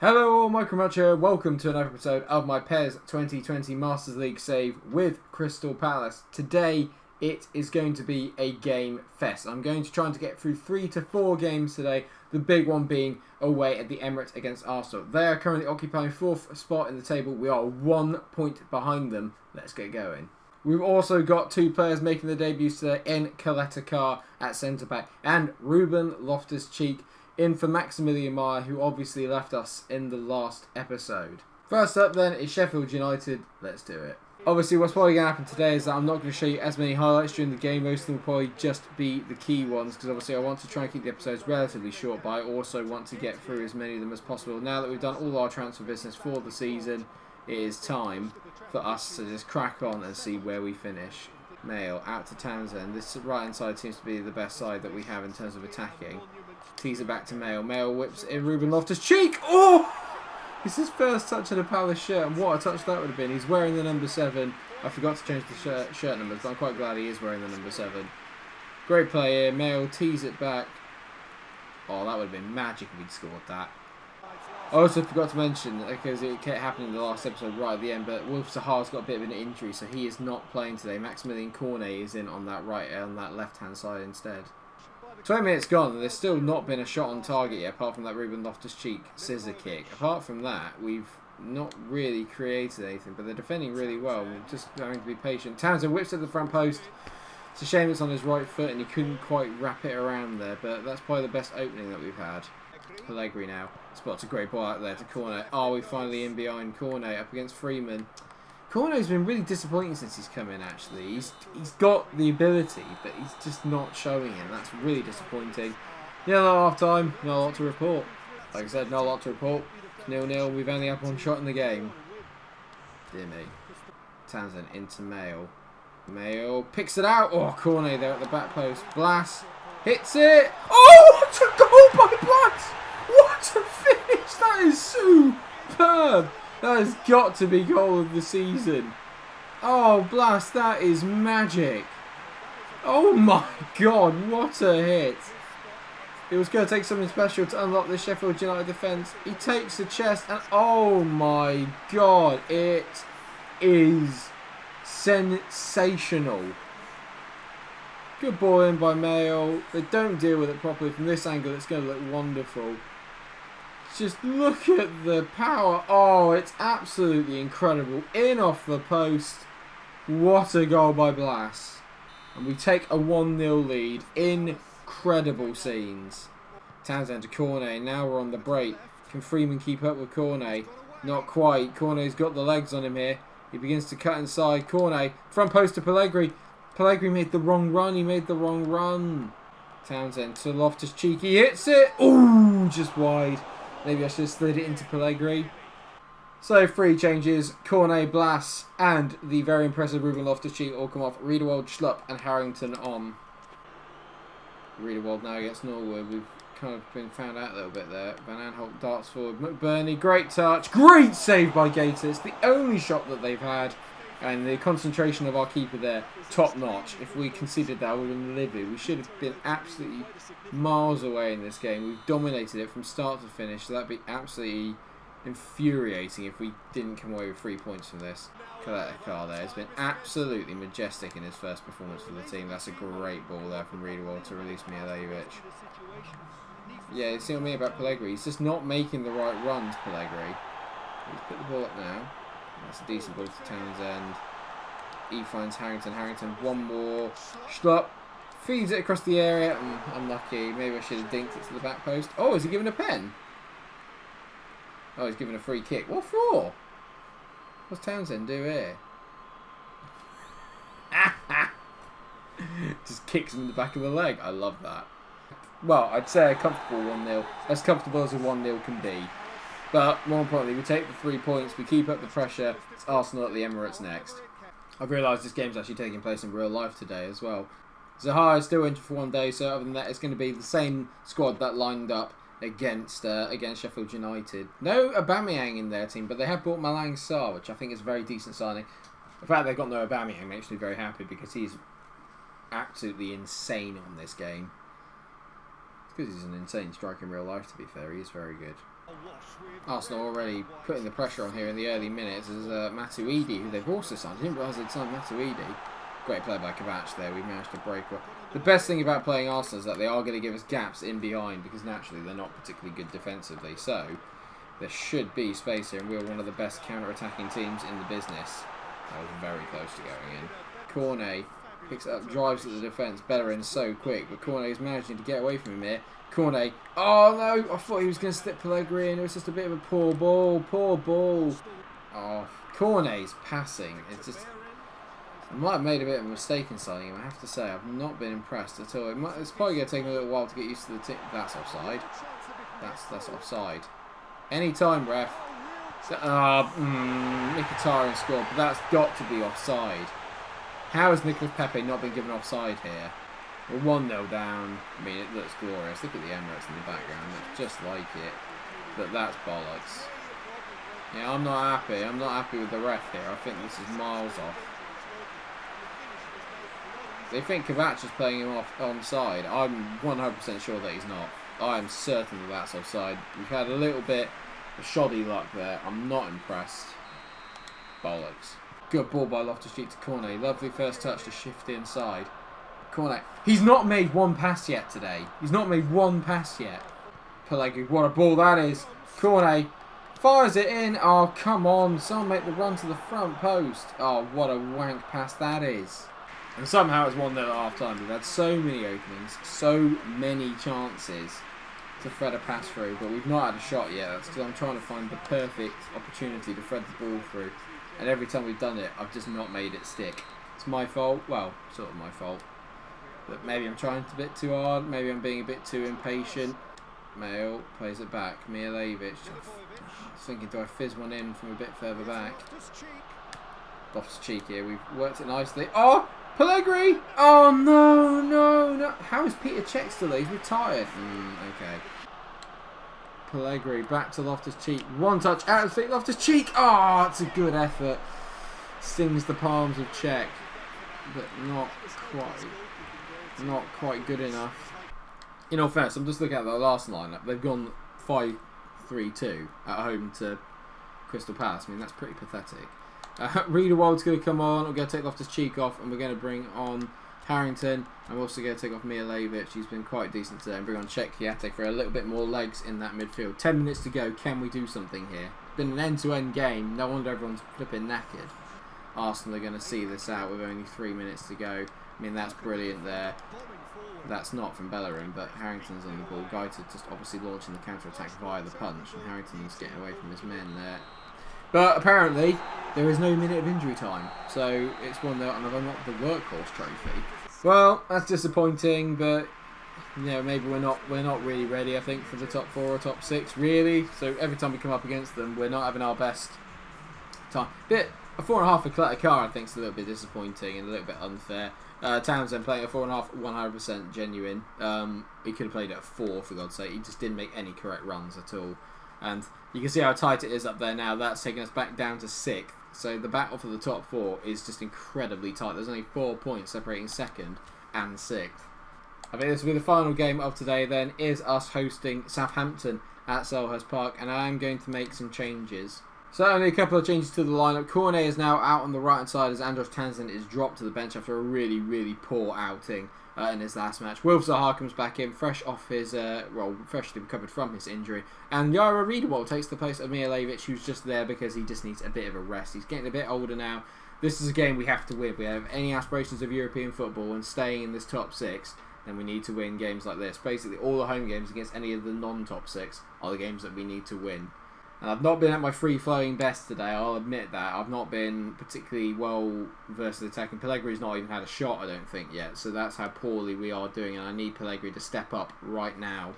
Hello all, MikeRo here. Welcome to another episode of my PES2020 Master League save with Crystal Palace. Today it is going to be a game fest. I'm going to try to get through 3 to 4 games today, the big one being away at the Emirates against Arsenal. They are currently occupying 4th spot in the table. We are 1 point behind them. Let's get going. We've also got 2 players making their debuts today in Kaleta at centre-back and Ruben Loftus-Cheek in for Maximilian Meyer, who obviously left us in the last episode. First up then is Sheffield United. Let's do it. Obviously what's probably going to happen today is that I'm not going to show you as many highlights during the game. Most of them will probably just be the key ones, because obviously I want to try and keep the episodes relatively short, but I also want to get through as many of them as possible. Now that we've done all our transfer business for the season, it is time for us to just crack on and see where we finish. Mail out to Townsend. This right hand side seems to be the best side that we have in terms of attacking. Tease it back to Mail. Mail whips in Ruben Loftus-Cheek. Oh! It's his first touch of a Palace shirt, and what a touch that would have been. He's wearing the number 7. I forgot to change the shirt numbers, but I'm quite glad he is wearing the number 7. Great play here. Mail tease it back. Oh, that would have been magic if he'd scored that. I also forgot to mention, because it kept happening in the last episode right at the end, but Wilf Zaha's got a bit of an injury, so he is not playing today. Maximilian Cornet is in on that left-hand side instead. 20 minutes gone, and there's still not been a shot on target yet, apart from that Ruben Loftus-Cheek scissor kick. Apart from that, we've not really created anything, but they're defending really well. We're just having to be patient. Townsend whips at the front post. It's a shame it's on his right foot, and he couldn't quite wrap it around there, but that's probably the best opening that we've had. Pellegrini now spots a great ball out there to Cornet. Oh, we're finally in behind Cornet up against Freeman. Cornet's been really disappointing since he's come in, actually. He's got the ability, but he's just not showing it. That's really disappointing. Half time, not a lot to report. Like I said, not a lot to report. 0-0, we've only had 1 shot in the game. Dear me. Townsend into Mail. Mail picks it out. Oh, Cornet there at the back post. Blas hits it. Oh, what a goal by Blas! What a finish! That is superb! That has got to be goal of the season. Oh, Blas, that is magic. Oh my god, what a hit. It was going to take something special to unlock the Sheffield United defence. He takes the chest and oh my god, it is sensational. Good ball in by Mayo. They don't deal with it properly from this angle. It's going to look wonderful. Just look at the power. Oh, it's absolutely incredible. In off the post. What a goal by Blas. And we take a 1-0 lead. Incredible scenes. Townsend to Cornet. Now we're on the break. Can Freeman keep up with Cornet? Not quite. Cornet's got the legs on him here. He begins to cut inside. Cornet. Front post to Pellegrini. Pellegrini made the wrong run. He made the wrong run. Townsend to Loftus-Cheek. He hits it. Ooh, just wide. Maybe I should have slid it into Pellegrini. So 3 changes. Cornet, Blas and the very impressive Ruben Loftus-Cheek all come off. Riedewald, Schlupp and Harrington on. Riedewald now against Norwood. We've kind of been found out a little bit there. Van Aanholt darts forward. McBurney, great touch. Great save by Gators. The only shot that they've had. And the concentration of our keeper there, top notch. If we conceded that, we would have been livid. We should have been absolutely miles away in this game. We've dominated it from start to finish, so that'd be absolutely infuriating if we didn't come away with 3 points from this. Kaleta there has been absolutely majestic in his first performance for the team. That's a great ball there from Riedewald to release Mijalovic. Yeah, you see what I mean about Pellegrini? He's just not making the right runs, Pellegrini. He's put the ball up now. That's a decent ball to Townsend. He finds Harrington. Harrington, one more. Schlupp feeds it across the area. Unlucky. Maybe I should have dinked it to the back post. Oh, is he giving a pen? Oh, he's giving a free kick. What for? What's Townsend do here? Just kicks him in the back of the leg. I love that. Well, I'd say a comfortable 1-0. As comfortable as a 1-0 can be. But more importantly, we take the 3 points, we keep up the pressure. It's Arsenal at the Emirates next. I've realised this game's actually taking place in real life today as well. Zaha is still injured for 1 day, so other than that, it's going to be the same squad that lined up against Sheffield United. No Aubameyang in their team, but they have bought Malang Sarr, which I think is a very decent signing. The fact they've got no Aubameyang makes me very happy because he's absolutely insane on this game. It's because he's an insane striker in real life, to be fair. He is very good. Arsenal already putting the pressure on here in the early minutes as Matuidi, who they've also signed. I didn't realise they'd signed Matuidi. Great play by Kovac there. We managed to break one. The best thing about playing Arsenal is that they are going to give us gaps in behind because naturally they're not particularly good defensively. So there should be space here, and we're one of the best counter-attacking teams in the business. That was very close to going in. Cornet picks it up, drives at the defence. Bellerin so quick, but Cornet is managing to get away from him here. Cornet, oh no, I thought he was going to slip Pellegrini, and it was just a bit of a poor ball, Oh, Cornet's passing, it's just, I might have made a bit of a mistake in signing him, I have to say. I've not been impressed at all. It's probably going to take me a little while to get used to the that's offside. That's offside. Any time, ref. Mkhitaryan scored, but that's got to be offside. How has Nicolas Pepe not been given offside here? We're 1-0 down. I mean, it looks glorious. Look at the Emirates in the background. It's just like it. But that's bollocks. Yeah, I'm not happy. I'm not happy with the ref here. I think this is miles off. They think Kovac is playing him off onside. I'm 100% sure that he's not. I am certain that that's offside. We've had a little bit of shoddy luck there. I'm not impressed. Bollocks. Good ball by Loftus-Cheek to Cornet. Lovely first touch to shift inside. Cornet. He's not made one pass yet today. He's not made one pass yet. Pellegrini. What a ball that is. Cornet fires it in. Oh, come on. Someone make the run to the front post. Oh, what a wank pass that is. And somehow it's 1-0 at half time. We've had so many openings, so many chances to thread a pass through, but we've not had a shot yet. That's because I'm trying to find the perfect opportunity to thread the ball through. And every time we've done it, I've just not made it stick. It's my fault. Well, sort of my fault. But maybe I'm trying a bit too hard. Maybe I'm being a bit too impatient. Mail plays it back. Milojevic. I was thinking, do I fizz one in from a bit further back? Loftus-Cheek here. We've worked it nicely. Oh! Pellegrini! Oh, no. How is Peter Cech still there? He's retired. Okay. Pellegrini back to Loftus-Cheek. One touch out of the feet. Loftus-Cheek! Oh, it's a good effort. Stings the palms of Cech. But not quite good enough. In all fairness, I'm just looking at the last lineup. They've gone 5-3-2 at home to Crystal Palace. I mean, that's pretty pathetic. Riedewald's going to come on. We're going to take Loftus-Cheek off, and we're going to bring on Harrington. I'm also going to take off Milojevic. He's been quite decent today. And bring on Cech for a little bit more legs in that midfield. 10 minutes to go. Can we do something here? Been an end-to-end game. No wonder everyone's flipping knackered. Arsenal are going to see this out with only 3 minutes to go. I mean, that's brilliant there. That's not from Bellerin, but Harrington's on the ball. Gaita just obviously launching the counter-attack via the punch, and Harrington's getting away from his men there. But apparently, there is no minute of injury time, so it's 1-0, and I've unlocked the workhorse trophy. Well, that's disappointing, but you know, maybe we're not really ready, I think, for the top 4 or top 6, really. So every time we come up against them, we're not having our best time. A 4.5 for Car, I think, is a little bit disappointing and a little bit unfair. Townsend playing at 4.5, 100% genuine. He could have played at 4, for God's sake. He just didn't make any correct runs at all. And you can see how tight it is up there now. That's taking us back down to 6th. So the battle for the top 4 is just incredibly tight. There's only 4 points separating 2nd and 6th. I think this will be the final game of today then, is us hosting Southampton at Selhurst Park. And I am going to make some changes. So only a couple of changes to the lineup. Cornet is now out on the right hand side as Andros Townsend is dropped to the bench after a really, really poor outing in his last match. Wilf Zaha comes back in, fresh off his, freshly recovered from his injury. And Yara Riedewald takes the place of Milojevic, who's just there because he just needs a bit of a rest. He's getting a bit older now. This is a game we have to win. If we have any aspirations of European football and staying in this top 6, then we need to win games like this. Basically, all the home games against any of the non-top 6 are the games that we need to win. And I've not been at my free-flowing best today, I'll admit that. I've not been particularly well versus attacking. Pellegrini's not even had a shot, I don't think, yet. So that's how poorly we are doing, and I need Pellegrini to step up right now.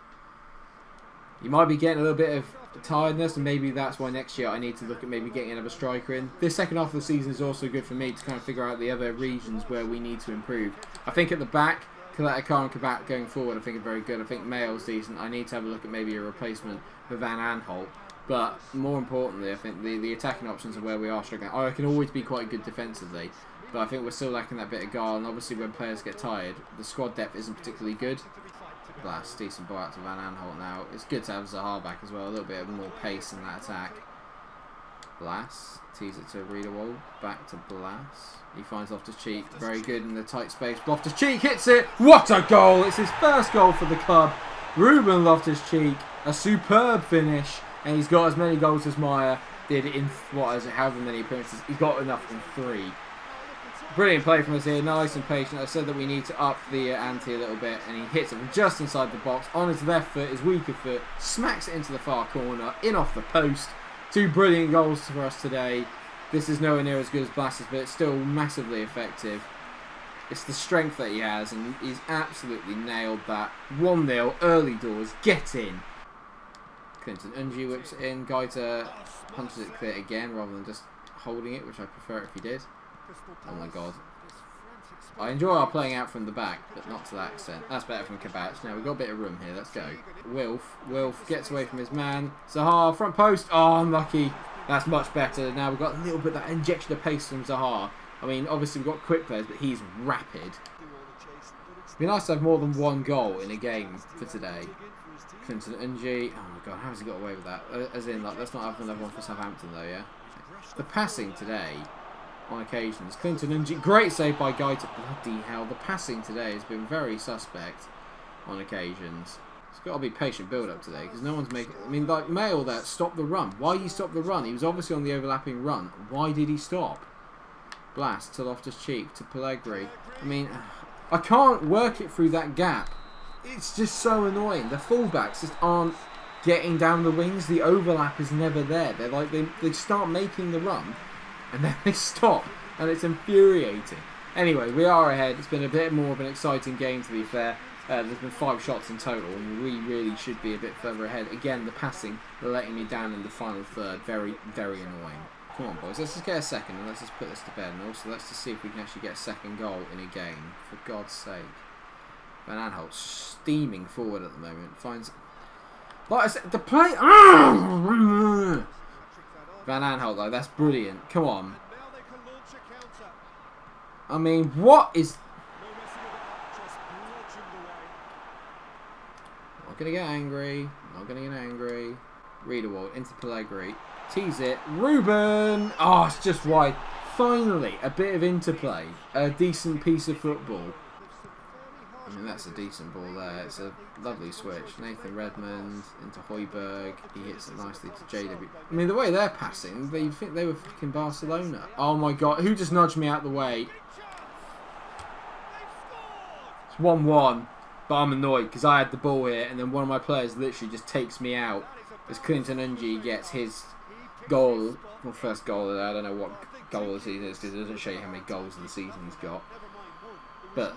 You might be getting a little bit of tiredness, and maybe that's why next year I need to look at maybe getting another striker in. This second half of the season is also good for me to kind of figure out the other regions where we need to improve. I think at the back, Kaleta and Kabak going forward, I think are very good. I think Mail's decent. I need to have a look at maybe a replacement for Van Aanholt. But more importantly, I think the attacking options are where we are struggling. I can always be quite good defensively, but I think we're still lacking that bit of guile. And obviously, when players get tired, the squad depth isn't particularly good. Blast, decent ball out to Van Aanholt now. It's good to have Zaha back as well, a little bit more pace in that attack. Blast, tease it to Riedewald, back to Blast. He finds Loftus-Cheek, very good in the tight space. Loftus-Cheek hits it, what a goal! It's his first goal for the club. Ruben Loftus-Cheek, a superb finish, and he's got as many goals as Meyer did in, however many appearances. He's got enough in 3. Brilliant play from us here, nice and patient. I said that we need to up the ante a little bit, and he hits it from just inside the box, on his left foot, his weaker foot, smacks it into the far corner, in off the post. 2 brilliant goals for us today. This is nowhere near as good as Blasters, but it's still massively effective. It's the strength that he has, and he's absolutely nailed that. 1-0, early doors, get in. Clinton Unji whips it in, Gaita punches it clear again, rather than just holding it, which I prefer if he did. Oh my god. I enjoy our playing out from the back, but not to that extent. That's better from Kabach. Now we've got a bit of room here, let's go. Wilf gets away from his man. Zaha, front post. Oh, unlucky. That's much better. Now we've got a little bit of that injection of pace from Zaha. I mean, obviously we've got quick players, but he's rapid. It'd be nice to have more than 1 goal in a game for today. Clinton Unji. Oh my god, how has he got away with that? As in, like, let's not have another one for Southampton though, yeah? The passing today, on occasions. Clinton Unji, great save by Gaita. Bloody hell, the passing today has been very suspect on occasions. It's got to be patient build-up today, because no one's making... I mean, like, Mail there, stop the run. Why did he stop the run? He was obviously on the overlapping run. Why did he stop? Blast to Loftus-Cheek, to Pellegrini. I mean, I can't work it through that gap. It's just so annoying. The fullbacks just aren't getting down the wings. The overlap is never there. They're like, they start making the run, and then they stop, and it's infuriating. Anyway, we are ahead. It's been a bit more of an exciting game, to be fair. There's been 5 shots in total, and we really should be a bit further ahead. Again, the passing letting me down in the final third. Very, very annoying. Come on, boys. Let's just get a second, and let's just put this to bed. And also, let's just see if we can actually get a second goal in a game. For God's sake. Van Aanholt steaming forward at the moment. Finds... Like I said, the play... Van Aanholt, though, that's brilliant. Come on. I mean, what is... Not going to get angry. Not going to get angry. Riedewald into Pellegrini. Tease it. Ruben! Oh, it's just wide. Finally, a bit of interplay. A decent piece of football. I mean, that's a decent ball there. It's a lovely switch. Nathan Redmond into Højbjerg. He hits it nicely to JW. I mean, the way they're passing, you'd think they were fucking Barcelona. Oh my god, who just nudged me out the way? It's 1-1, but I'm annoyed because I had the ball here, and then one of my players literally just takes me out as Clinton Unji gets his goal. Well, first goal. I don't know what goal of the season is because it doesn't show you how many goals of the season he's got. But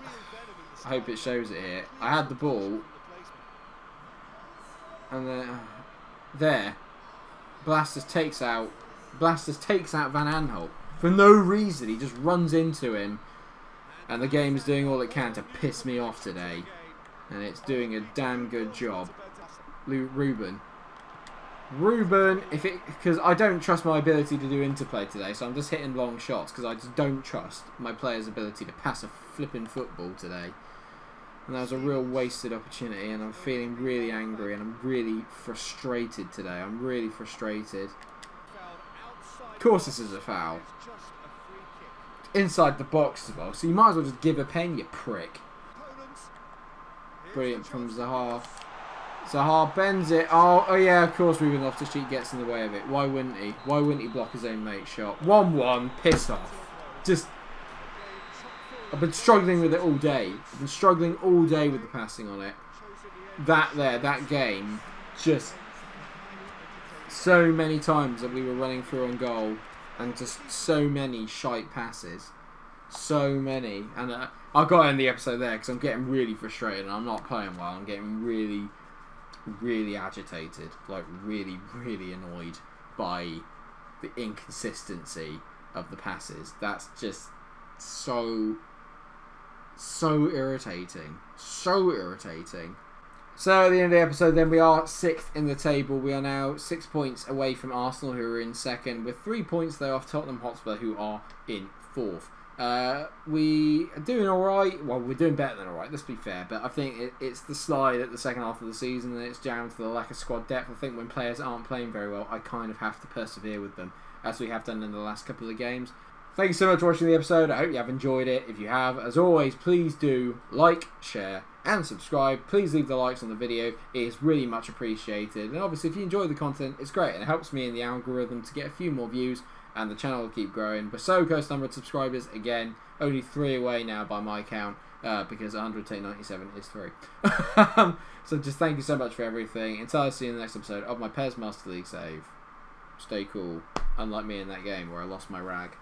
I hope it shows it here. I had the ball, and then there, Blasters takes out Van Aanholt for no reason. He just runs into him, and the game is doing all it can to piss me off today, and it's doing a damn good job. Ruben, because I don't trust my ability to do interplay today, so I'm just hitting long shots because I just don't trust my player's ability to pass a flipping football today. And that was a real wasted opportunity, and I'm feeling really angry, and I'm really frustrated today. I'm really frustrated. Of course this is a foul. Inside the box as well, so you might as well just give a pen, you prick. Brilliant from Zaha. Zaha bends it. Oh yeah, of course Ruben Loftus-Cheek gets in the way of it. Why wouldn't he? Why wouldn't he block his own mate's shot? 1-1, piss off. Just... I've been struggling with it all day. I've been struggling all day with the passing on it. That game, just so many times that we were running through on goal, and just so many shite passes. So many. And I've got to end the episode there because I'm getting really frustrated and I'm not playing well. I'm getting really, really agitated. Like, really, really annoyed by the inconsistency of the passes. That's just so irritating. So irritating. So at the end of the episode then, we are 6th in the table. We are now 6 points away from Arsenal, who are in 2nd, with 3 points though off Tottenham Hotspur, who are in 4th. We are doing alright. Well, we're doing better than alright, let's be fair. But I think it's the slide at the second half of the season, and it's down to the lack of squad depth. I think when players aren't playing very well, I kind of have to persevere with them, as we have done in the last couple of games. Thank you so much for watching the episode. I hope you have enjoyed it. If you have, as always, please do like, share, and subscribe. Please leave the likes on the video. It is really much appreciated. And obviously, if you enjoy the content, it's great. And it helps me in the algorithm to get a few more views, and the channel will keep growing. We're so close to 100 subscribers. Again, only 3 away now by my count, because 100 take 97 is 3. So just thank you so much for everything. Until I see you in the next episode of my PES Master League save, stay cool. Unlike me in that game where I lost my rag.